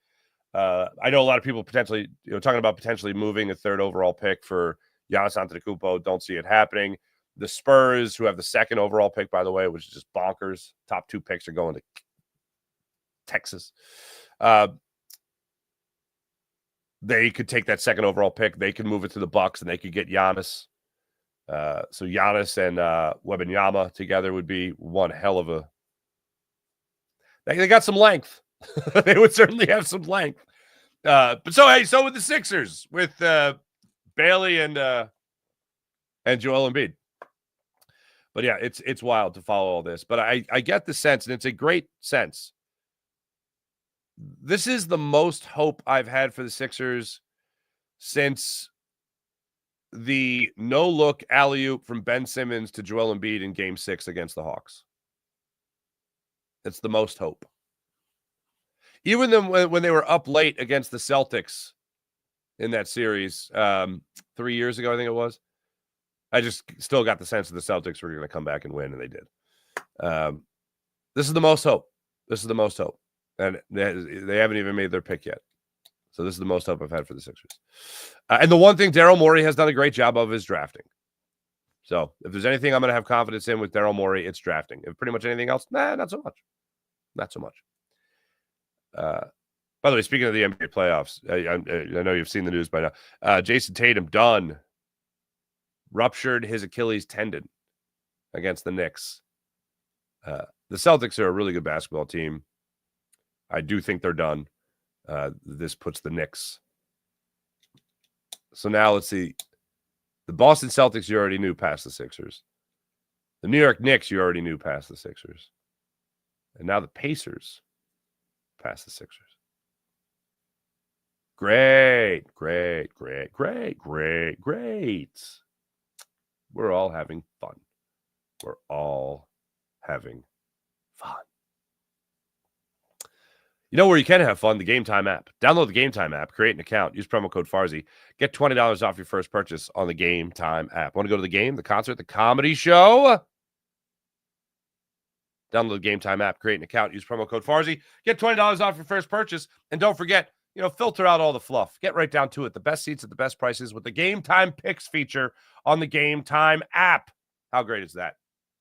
I know a lot of people potentially talking about potentially moving a 3rd overall pick for Giannis Antetokounmpo. Don't see it happening. The Spurs, who have the 2nd overall pick, by the way, which is just bonkers. Top 2 picks are going to Texas. They could take that 2nd overall pick. They could move it to the Bucks, and they could get Giannis. So Giannis and Wembanyama together would be one hell of a. They got some length. They would certainly have some length. But so with the Sixers with Bailey and Joel Embiid. But yeah, it's wild to follow all this. But I get the sense, and it's a great sense. This is the most hope I've had for the Sixers since the no-look alley-oop from Ben Simmons to Joel Embiid in Game 6 against the Hawks. It's the most hope. Even when they were up late against the Celtics in that series 3 years ago, I think it was, I just still got the sense that the Celtics were going to come back and win, and they did. This is the most hope. This is the most hope. And they haven't even made their pick yet. So this is the most hope I've had for the Sixers. And the one thing Daryl Morey has done a great job of is drafting. So if there's anything I'm going to have confidence in with Daryl Morey, it's drafting. If pretty much anything else, not so much. Not so much. By the way, speaking of the NBA playoffs, I know you've seen the news by now. Jason Tatum done ruptured his Achilles tendon against the Knicks. The Celtics are a really good basketball team. I do think they're done. This puts the Knicks. So now let's see. The Boston Celtics, you already knew past the Sixers. The New York Knicks, you already knew past the Sixers. And now the Pacers past the Sixers. Great. We're all having fun. We're all having fun. You know where you can have fun? The Game Time app. Download the Game Time app, create an account, use promo code FARZI, get $20 off your first purchase on the Game Time app. Want to go to the game, the concert, the comedy show? Download the Game Time app, create an account, use promo code FARZI, get $20 off your first purchase, and don't forget, filter out all the fluff. Get right down to it. The best seats at the best prices with the Game Time Picks feature on the Game Time app. How great is that?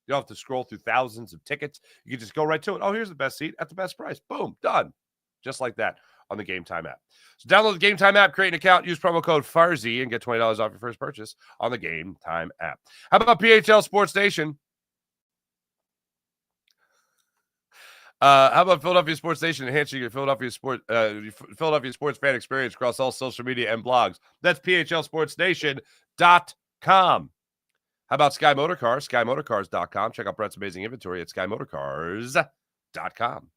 You don't have to scroll through thousands of tickets. You can just go right to it. Oh, here's the best seat at the best price. Boom, done. Just like that on the Game Time app. So download the Game Time app, create an account, use promo code FARZI, and get $20 off your first purchase on the Game Time app. How about PHL Sports Nation? How about Philadelphia Sports Nation enhancing your Philadelphia sports fan experience across all social media and blogs? That's PHLSportsNation.com. How about Sky Motor Cars? SkyMotorcars.com. Check out Brett's amazing inventory at SkyMotorcars.com.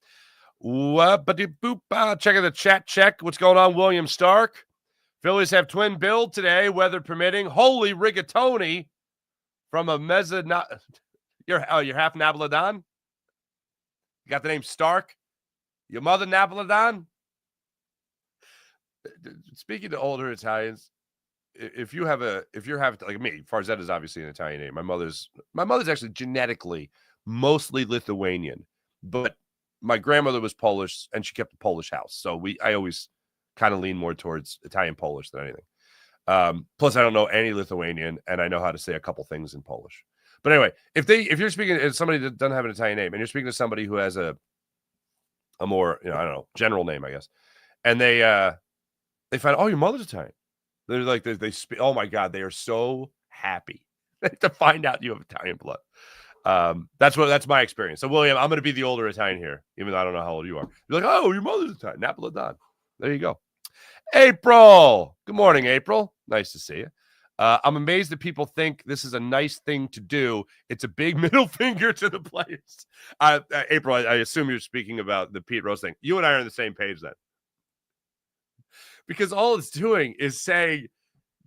Checking the chat check. What's going on, William Stark? Phillies have twin build today, weather permitting. Holy rigatoni from a You're half Napoleon? You got the name Stark? Your mother Napoleon? Speaking to older Italians, if you're like me, Farzetta is obviously an Italian name. My mother's actually genetically mostly Lithuanian, but my grandmother was Polish and she kept a Polish house. So I always kind of lean more towards Italian Polish than anything. Plus I don't know any Lithuanian and I know how to say a couple things in Polish. But anyway, if you're speaking to somebody that doesn't have an Italian name and you're speaking to somebody who has a more, I don't know, general name, I guess, and they find, oh, your mother's Italian. They're like, they speak, oh my God, they are so happy to find out you have Italian blood. That's my experience. So William, I'm going to be the older Italian here, even though I don't know how old you are. You're like, oh, your mother's Italian, Napoleon. There you go. April. Good morning, April. Nice to see you. I'm amazed that people think this is a nice thing to do. It's a big middle finger to the players. April, I assume you're speaking about the Pete Rose thing. You and I are on the same page then. Because all it's doing is saying,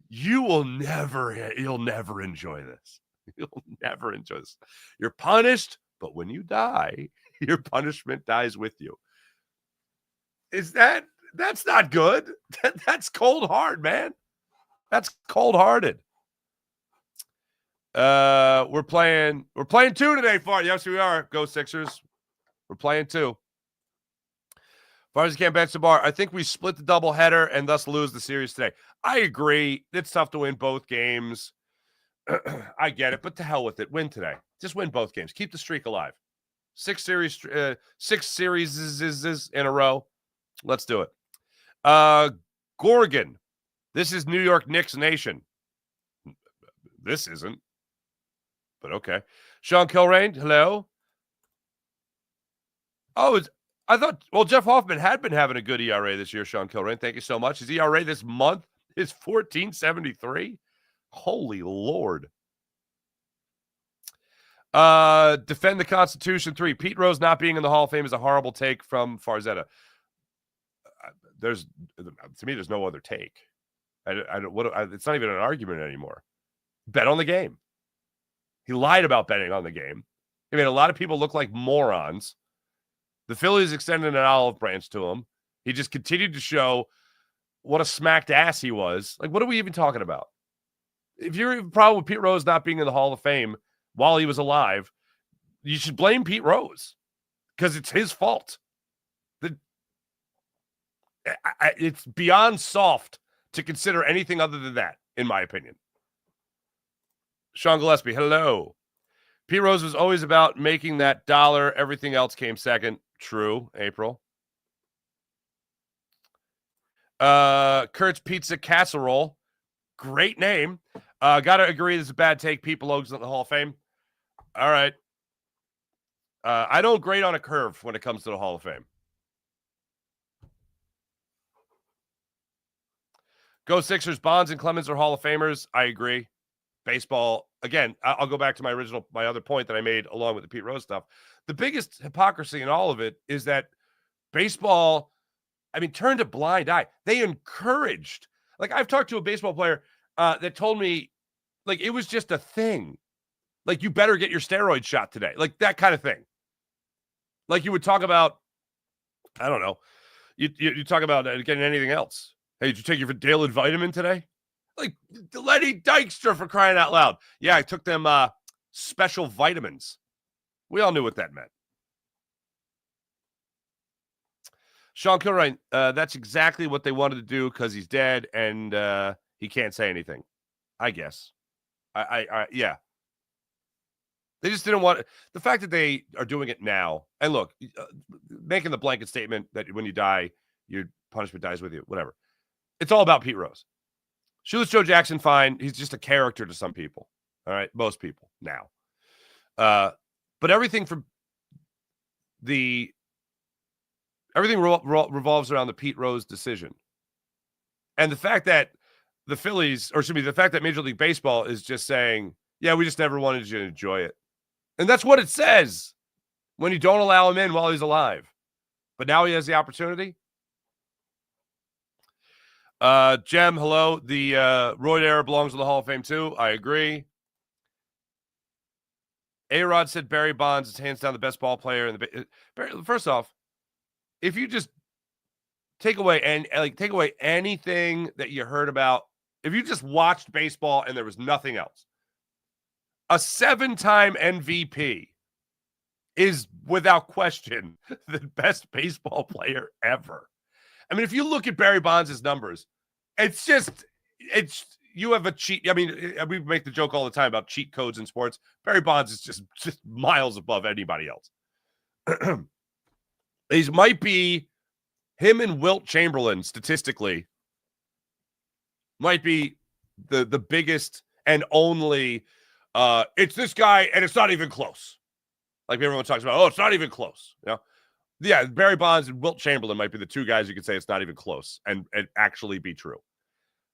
you'll never enjoy this. You'll never enjoy this. You're punished, but when you die, your punishment dies with you. That's not good. That's cold hard, man. That's cold-hearted. We're playing 2 today, Fart. Yes, we are. Go Sixers. We're playing 2. Farzi can't bench the bar. I think we split the doubleheader and thus lose the series today. I agree. It's tough to win both games. I get it, but to hell with it. Win today. Just win both games. Keep the streak alive. 6 series in a row. Let's do it. Gorgon. This is New York Knicks Nation. This isn't. but okay. Sean Kilrain, hello. Oh, I thought, well, Jeff Hoffman had been having a good ERA this year, Sean Kilrain. Thank you so much. His ERA this month is 14.73. Holy Lord. Defend the Constitution 3. Pete Rose not being in the Hall of Fame is a horrible take from Farzetta. To me, there's no other take. It's not even an argument anymore. Bet on the game. He lied about betting on the game. He made a lot of people look like morons. The Phillies extended an olive branch to him. He just continued to show what a smacked ass he was. Like, what are we even talking about? If you're having a problem with Pete Rose not being in the Hall of Fame while he was alive, you should blame Pete Rose because it's his fault. It's beyond soft to consider anything other than that, in my opinion. Sean Gillespie, hello. Pete Rose was always about making that dollar. Everything else came second. True, April. Kurt's Pizza Casserole. Great name. Gotta agree this is a bad take. Pete belongs in the Hall of Fame. All right. I don't grade on a curve when it comes to the Hall of Fame. Go Sixers. Bonds and Clemens are Hall of Famers. I agree. Baseball, again, I'll go back to my other point that I made along with the Pete Rose stuff. The biggest hypocrisy in all of it is that baseball, turned a blind eye. They encouraged, like I've talked to a baseball player that told me, like, it was just a thing. Like, you better get your steroid shot today. Like, that kind of thing. Like, you would talk about, I don't know, you talk about getting anything else. Hey, did you take your daily vitamin today? Like, Lenny Dykstra, for crying out loud. Yeah, I took them special vitamins. We all knew what that meant. Sean Kilrain, that's exactly what they wanted to do because he's dead and he can't say anything. I guess. Yeah. They just didn't want the fact that they are doing it now. And look, making the blanket statement that when you die, your punishment dies with you, whatever. It's all about Pete Rose. Shoeless Joe Jackson, fine. He's just a character to some people. All right. Most people now. But everything revolves around the Pete Rose decision. And the fact that the fact that Major League Baseball is just saying, yeah, we just never wanted you to enjoy it. And that's what it says when you don't allow him in while he's alive. But now he has the opportunity. Jem, hello. The Royd era belongs to the Hall of Fame too. I agree. A-Rod said Barry Bonds is hands down the best ball player in the. First off, if you just take away anything that you heard about, if you just watched baseball and there was nothing else, a 7-time MVP is without question the best baseball player ever. If you look at Barry Bonds' numbers, you have a cheat. We make the joke all the time about cheat codes in sports. Barry Bonds is just miles above anybody else. These might be him and Wilt Chamberlain statistically might be the biggest and only. It's this guy, and it's not even close. Like everyone talks about, it's not even close. Yeah, Barry Bonds and Wilt Chamberlain might be the two guys you could say it's not even close and actually be true.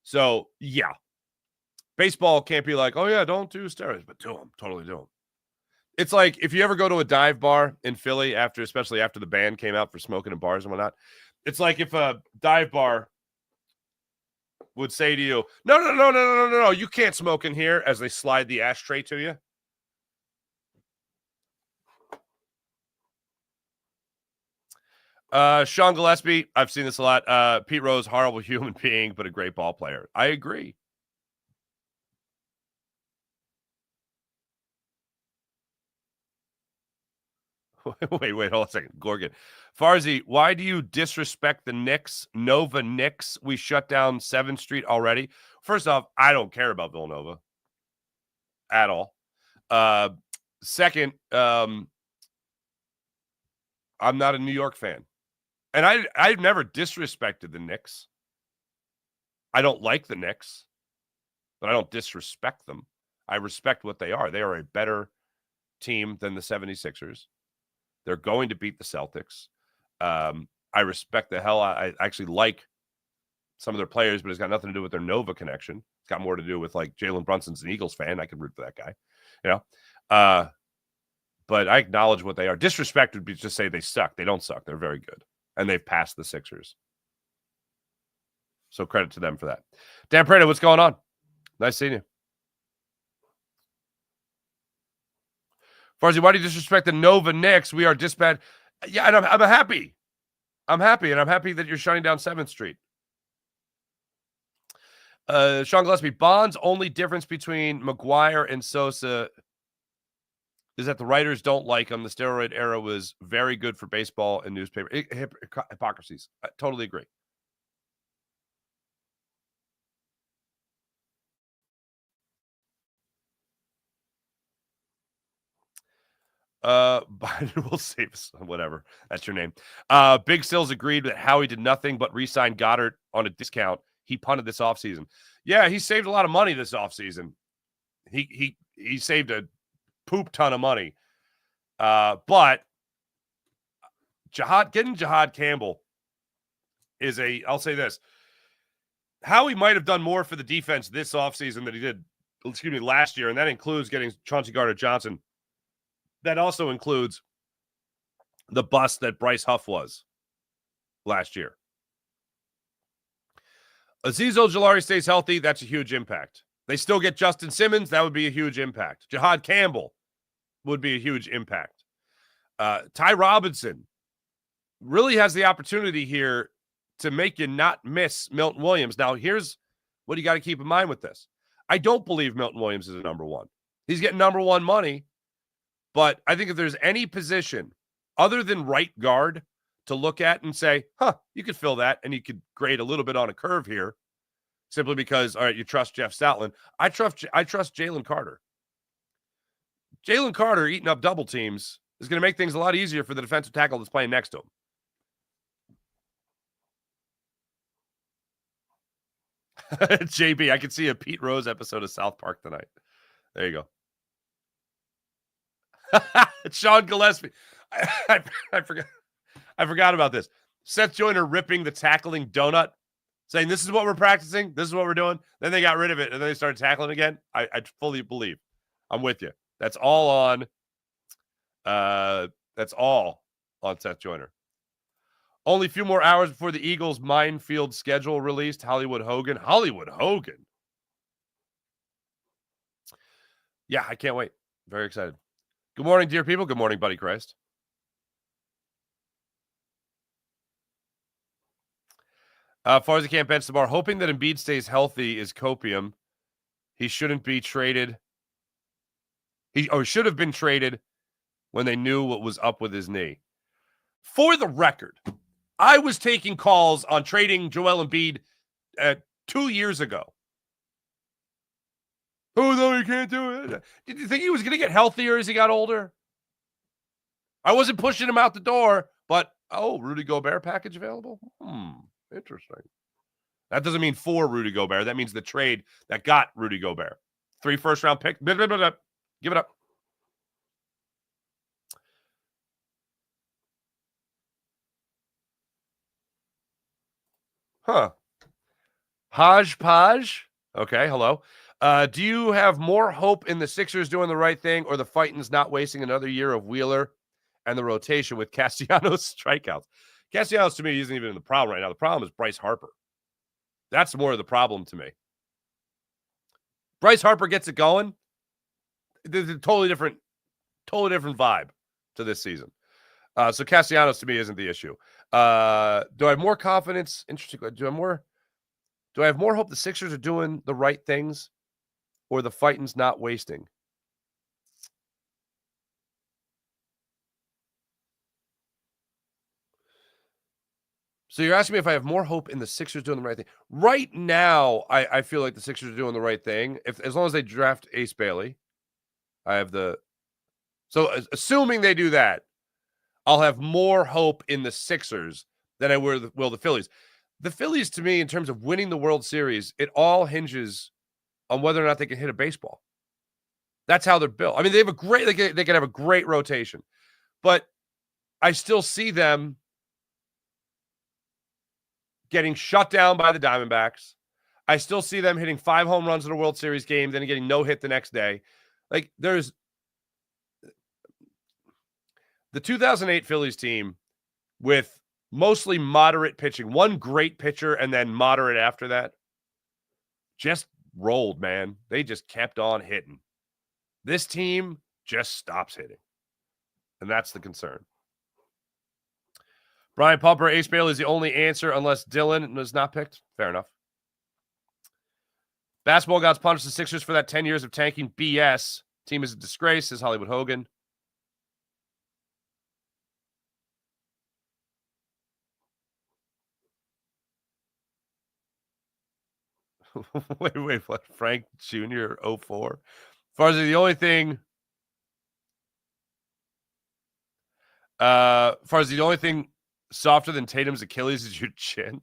So, yeah. Baseball can't be like, oh, yeah, don't do steroids, but do them. Totally do them. It's like if you ever go to a dive bar in Philly, especially after the ban came out for smoking in bars and whatnot, it's like if a dive bar would say to you, no, you can't smoke in here as they slide the ashtray to you. Sean Gillespie, I've seen this a lot. Pete Rose, horrible human being, but a great ball player. I agree. Wait, hold on a second. Gorgon. Farzi, why do you disrespect the Knicks? Nova Knicks, we shut down 7th Street already. First off, I don't care about Villanova at all. Second, I'm not a New York fan. And I've never disrespected the Knicks. I don't like the Knicks, but I don't disrespect them. I respect what they are. They are a better team than the 76ers. They're going to beat the Celtics. I respect the hell. I actually like some of their players, but it's got nothing to do with their Nova connection. It's got more to do with like Jalen Brunson's an Eagles fan. I can root for that guy, you know. But I acknowledge what they are. Disrespect would be just say they suck. They don't suck. They're very good, and they've passed the Sixers. So credit to them for that. Dan Prada, what's going on? Nice seeing you. Farzi, why do you disrespect the Nova Knicks? We are disband. Yeah, and I'm happy. I'm happy, and I'm happy that you're shutting down 7th Street. Sean Gillespie, Bond's only difference between McGuire and Sosa is that the writers don't like him. The steroid era was very good for baseball and newspaper. Hypocrisies. I totally agree. Biden will save us. Whatever. That's your name. Big Sills agreed that Howie did nothing but re-sign Goddard on a discount. He punted this offseason. Yeah, he saved a lot of money this offseason. He saved a poop ton of money. But getting Jahad Campbell is I'll say this. Howie might have done more for the defense this offseason than he did, last year, and that includes getting Chauncey Gardner-Johnson. That also includes the bust that Bryce Huff was last year. Azeez Ojulari stays healthy. That's a huge impact. They still get Justin Simmons. That would be a huge impact. Jahad Campbell would be a huge impact. Ty Robinson really has the opportunity here to make you not miss Milton Williams. Now, here's what you got to keep in mind with this. I don't believe Milton Williams is a number one. He's getting number one money. But I think if there's any position other than right guard to look at and say, you could fill that and you could grade a little bit on a curve here simply because, all right, you trust Jeff Stoutland. I trust Jalen Carter. Jalen Carter eating up double teams is going to make things a lot easier for the defensive tackle that's playing next to him. JB, I could see a Pete Rose episode of South Park tonight. There you go. Sean Gillespie. I forgot about this. Seth Joyner ripping the tackling donut, saying this is what we're practicing, this is what we're doing. Then they got rid of it, and then they started tackling again. I fully believe. I'm with you. That's all on Seth Joyner. Only a few more hours before the Eagles' minefield schedule released. Hollywood Hogan. Yeah, I can't wait. Very excited. Good morning, dear people. Good morning, Buddy Christ. Far as he can't bench the bar, hoping that Embiid stays healthy is copium. He shouldn't be traded. He should have been traded when they knew what was up with his knee. For the record, I was taking calls on trading Joel Embiid 2 years ago. Oh, no, you can't do it. Did you think he was going to get healthier as he got older? I wasn't pushing him out the door, but, Rudy Gobert package available? Interesting. That doesn't mean for Rudy Gobert. That means the trade that got Rudy Gobert. 3 first-round picks. Give it up. Hodgepodge. Okay, hello. Do you have more hope in the Sixers doing the right thing or the Fightins not wasting another year of Wheeler and the rotation with Castellanos strikeouts? Castellanos, to me, isn't even the problem right now. The problem is Bryce Harper. That's more of the problem to me. Bryce Harper gets it going. There's a totally different vibe to this season. So Castellanos, to me, isn't the issue. Do I have more confidence? Interesting. Do I have more hope the Sixers are doing the right things or the Fightins not wasting? So you're asking me if I have more hope in the Sixers doing the right thing. Right now, I feel like the Sixers are doing the right thing. As long as they draft Ace Bailey, I have so assuming they do that, I'll have more hope in the Sixers than I will the Phillies. The Phillies, to me, in terms of winning the World Series, it all hinges on whether or not they can hit a baseball. That's how they're built. I mean, they have a great, they can have a great rotation, but I still see them getting shut down by the Diamondbacks. I still see them hitting 5 home runs in a World Series game, then getting no hit the next day. Like, there's the 2008 Phillies team with mostly moderate pitching, one great pitcher and then moderate after that, just rolled, man. They just kept on hitting. This team just stops hitting, and that's the concern. Brian Pumper, Ace Bailey is the only answer unless Dylan was not picked. Fair enough. Basketball gods punished the Sixers for that 10 years of tanking BS. Team is a disgrace, says Hollywood Hogan. wait, what? Frank Jr. 04? Farzy, the only thing... Farzy, the only thing softer than Tatum's Achilles is your chin.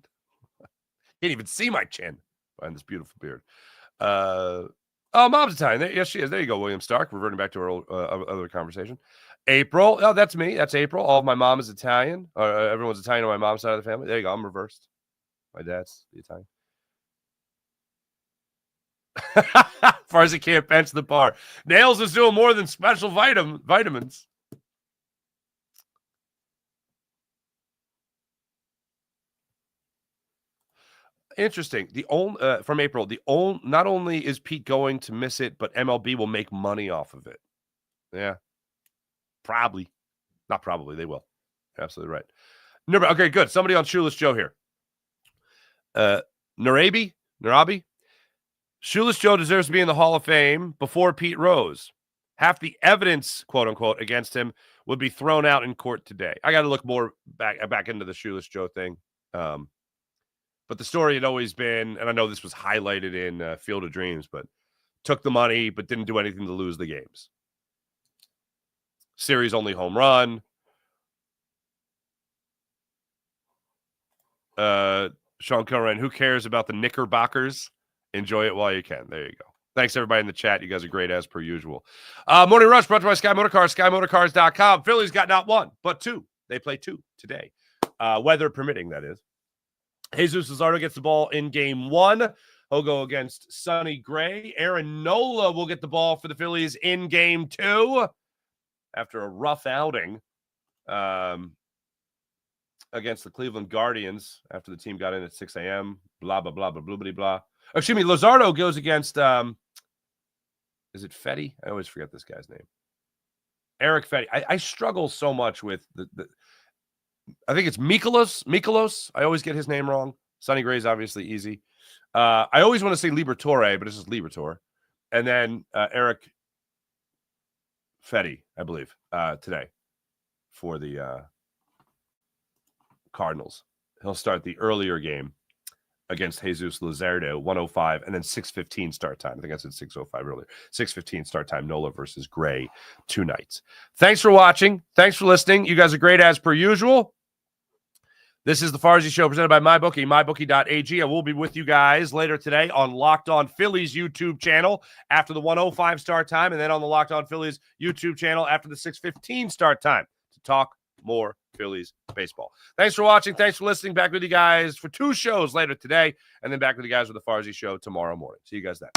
Can't even see my chin behind this beautiful beard. Oh, Mom's Italian. Yes, she is. There you go, William Stark. Reverting back to our old, other conversation. April. Oh, that's me. That's April. All of my mom is Italian. Everyone's Italian on my mom's side of the family. There you go. I'm reversed. My dad's the Italian. Farzy can't bench the bar. Nails is doing more than special vitamins. Interesting. The only from April, not only is Pete going to miss it, but MLB will make money off of it. Yeah, probably, not probably. They will. Absolutely right. Okay, good. Somebody on Shoeless Joe here. Narabi. Shoeless Joe deserves to be in the Hall of Fame before Pete Rose. Half the evidence, quote unquote, against him would be thrown out in court today. I got to look more back into the Shoeless Joe thing. But the story had always been, and I know this was highlighted in Field of Dreams, but took the money, but didn't do anything to lose the games. Series only home run. Sean Kilran, who cares about the Knickerbockers? Enjoy it while you can. There you go. Thanks, everybody in the chat. You guys are great as per usual. Morning Rush brought to you by Sky Motorcars, SkyMotorcars.com. Phillies got not one, but two. They play 2 today. Weather permitting, that is. Jesus Luzardo gets the ball in game 1. He'll go against Sonny Gray. Aaron Nola will get the ball for the Phillies in game 2 after a rough outing against the Cleveland Guardians after the team got in at 6 a.m. Blah, blah, blah, blah, blah, blah, blah. Excuse me, Luzardo goes against, is it Fetty? I always forget this guy's name. Eric Fetty. I struggle so much with the I think it's Mikolos. I always get his name wrong. Sonny Gray's obviously easy. I always want to say Liberatore, but it's just Liberatore. And then Eric Fetty, I believe, today for the Cardinals. He'll start the earlier game against Jesus Luzardo, 105, and then 6:15 start time. I think I said 6:05 earlier. 6:15 start time, Nola versus Gray, 2 nights. Thanks for watching. Thanks for listening. You guys are great as per usual. This is the Farzy Show presented by MyBookie, mybookie.ag. I will be with you guys later today on Locked On Phillies YouTube channel after the 105 start time, and then on the Locked On Phillies YouTube channel after the 6:15 start time to talk more Phillies baseball. Thanks for watching. Thanks for listening. Back with you guys for 2 shows later today, and then back with you guys with the Farzy Show tomorrow morning. See you guys then.